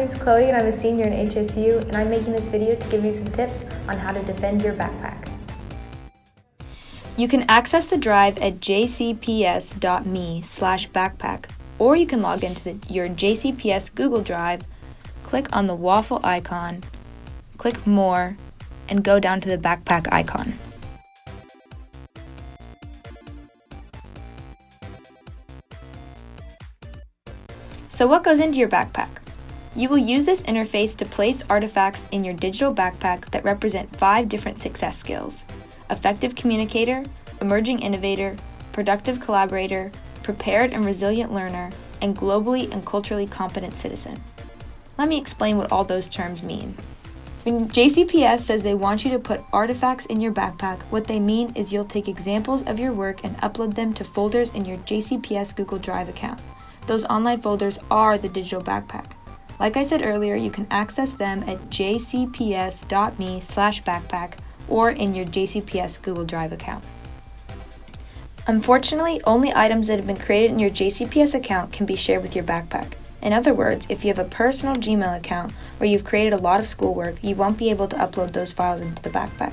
name's Chloe and I'm a senior in HSU, and I'm making this video to give you some tips on how to defend your backpack. You can access the drive at jcps.me/backpack, or you can log into your JCPS Google Drive, click on the waffle icon, click More, and go down to the backpack icon. So what goes into your backpack? You will use this interface to place artifacts in your digital backpack that represent 5 different success skills: effective communicator, emerging innovator, productive collaborator, prepared and resilient learner, and globally and culturally competent citizen. Let me explain what all those terms mean. When JCPS says they want you to put artifacts in your backpack, what they mean is you'll take examples of your work and upload them to folders in your JCPS Google Drive account. Those online folders are the digital backpack. Like I said earlier, you can access them at jcps.me/backpack or in your JCPS Google Drive account. Unfortunately, only items that have been created in your JCPS account can be shared with your backpack. In other words, if you have a personal Gmail account where you've created a lot of schoolwork, you won't be able to upload those files into the backpack.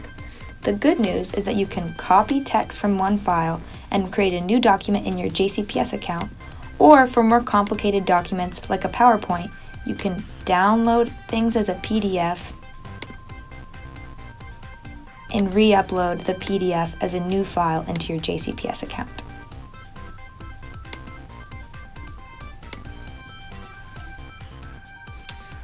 The good news is that you can copy text from one file and create a new document in your JCPS account, or for more complicated documents like a PowerPoint, you can download things as a PDF and re-upload the PDF as a new file into your JCPS account.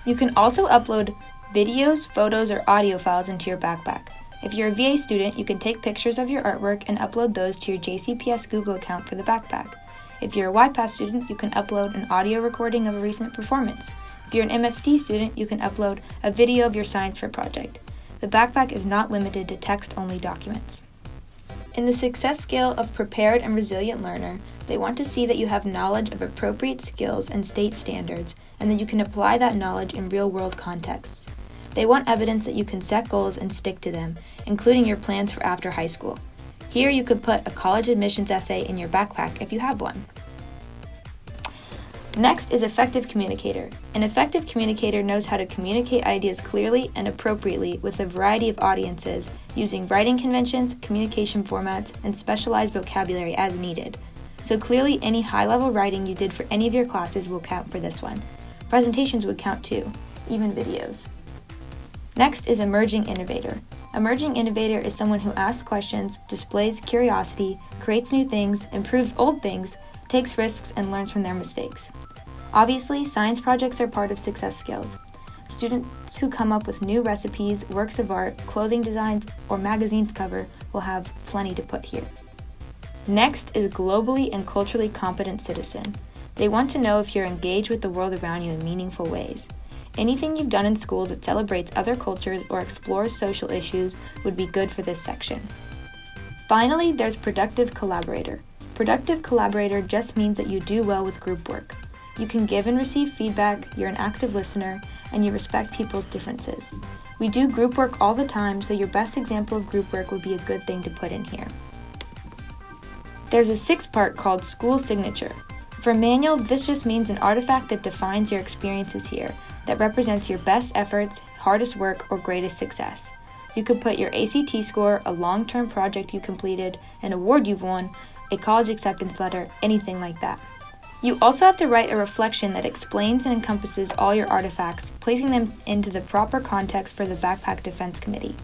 You can also upload videos, photos, or audio files into your backpack. If you're a VA student, you can take pictures of your artwork and upload those to your JCPS Google account for the backpack. If you're a YPass student, you can upload an audio recording of a recent performance. If you're an MSD student, you can upload a video of your science fair project. The backpack is not limited to text-only documents. In the success scale of prepared and resilient learner, they want to see that you have knowledge of appropriate skills and state standards, and that you can apply that knowledge in real-world contexts. They want evidence that you can set goals and stick to them, including your plans for after high school. Here you could put a college admissions essay in your backpack if you have one. Next is effective communicator. An effective communicator knows how to communicate ideas clearly and appropriately with a variety of audiences using writing conventions, communication formats, and specialized vocabulary as needed. So clearly any high-level writing you did for any of your classes will count for this one. Presentations would count too, even videos. Next is emerging innovator. Emerging innovator is someone who asks questions, displays curiosity, creates new things, improves old things, takes risks, and learns from their mistakes. Obviously, science projects are part of success skills. Students who come up with new recipes, works of art, clothing designs, or magazines cover will have plenty to put here. Next is globally and culturally competent citizen. They want to know if you're engaged with the world around you in meaningful ways. Anything you've done in school that celebrates other cultures or explores social issues would be good for this section. Finally, there's productive collaborator. Productive collaborator just means that you do well with group work. You can give and receive feedback, you're an active listener, and you respect people's differences. We do group work all the time, so your best example of group work would be a good thing to put in here. There's a 6th part called school signature. For manual, this just means an artifact that defines your experiences here, that represents your best efforts, hardest work, or greatest success. You could put your ACT score, a long-term project you completed, an award you've won, a college acceptance letter, anything like that. You also have to write a reflection that explains and encompasses all your artifacts, placing them into the proper context for the Backpack Defense Committee.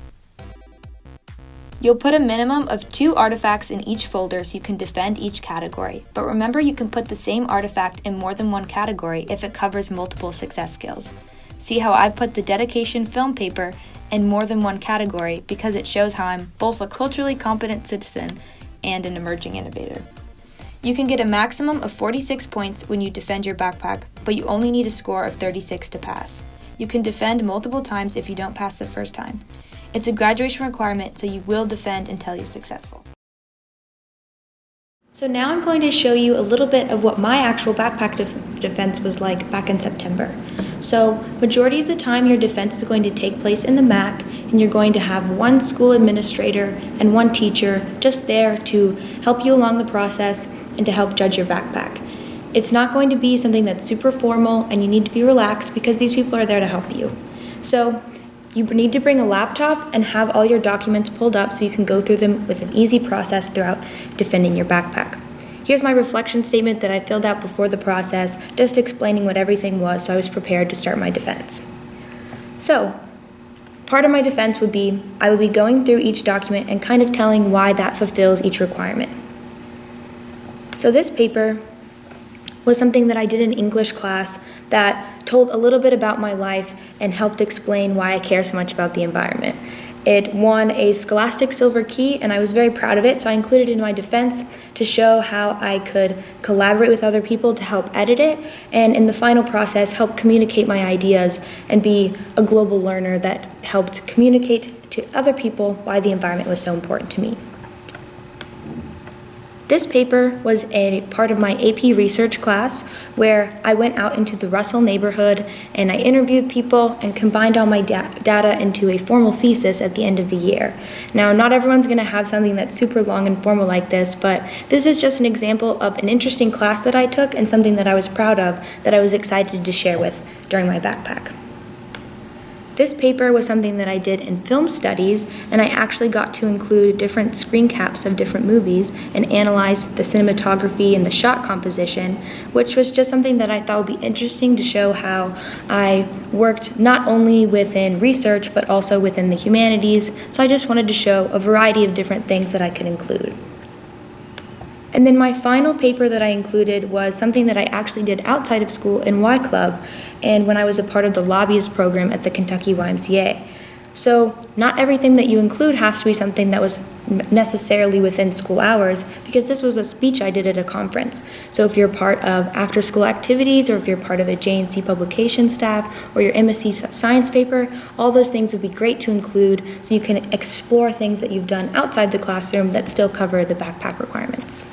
You'll put a minimum of 2 artifacts in each folder so you can defend each category, but remember you can put the same artifact in more than one category if it covers multiple success skills. See how I've put the dedication film paper in more than one category because it shows how I'm both a culturally competent citizen and an emerging innovator. You can get a maximum of 46 points when you defend your backpack, but you only need a score of 36 to pass. You can defend multiple times if you don't pass the first time. It's a graduation requirement, so you will defend until you're successful. So now I'm going to show you a little bit of what my actual backpack defense was like back in September. So majority of the time your defense is going to take place in the MAC, and you're going to have one school administrator and one teacher just there to help you along the process and to help judge your backpack. It's not going to be something that's super formal and you need to be relaxed because these people are there to help you. So you need to bring a laptop and have all your documents pulled up so you can go through them with an easy process throughout defending your backpack. Here's my reflection statement that I filled out before the process, just explaining what everything was so I was prepared to start my defense. So, part of my defense would be, I would be going through each document and kind of telling why that fulfills each requirement. So this paper was something that I did in English class that told a little bit about my life and helped explain why I care so much about the environment. It won a Scholastic Silver Key, and I was very proud of it, so I included it in my defense to show how I could collaborate with other people to help edit it, and in the final process, help communicate my ideas and be a global learner that helped communicate to other people why the environment was so important to me. This paper was a part of my AP research class where I went out into the Russell neighborhood and I interviewed people and combined all my data into a formal thesis at the end of the year. Now, not everyone's going to have something that's super long and formal like this, but this is just an example of an interesting class that I took and something that I was proud of that I was excited to share with during my backpack. This paper was something that I did in film studies, and I actually got to include different screen caps of different movies and analyze the cinematography and the shot composition, which was just something that I thought would be interesting to show how I worked not only within research, but also within the humanities. So I just wanted to show a variety of different things that I could include. And then my final paper that I included was something that I actually did outside of school in Y Club and when I was a part of the lobbyist program at the Kentucky YMCA. So not everything that you include has to be something that was necessarily within school hours, because this was a speech I did at a conference. So if you're part of after school activities, or if you're part of a JNC publication staff, or your MSc science paper, all those things would be great to include so you can explore things that you've done outside the classroom that still cover the backpack requirements.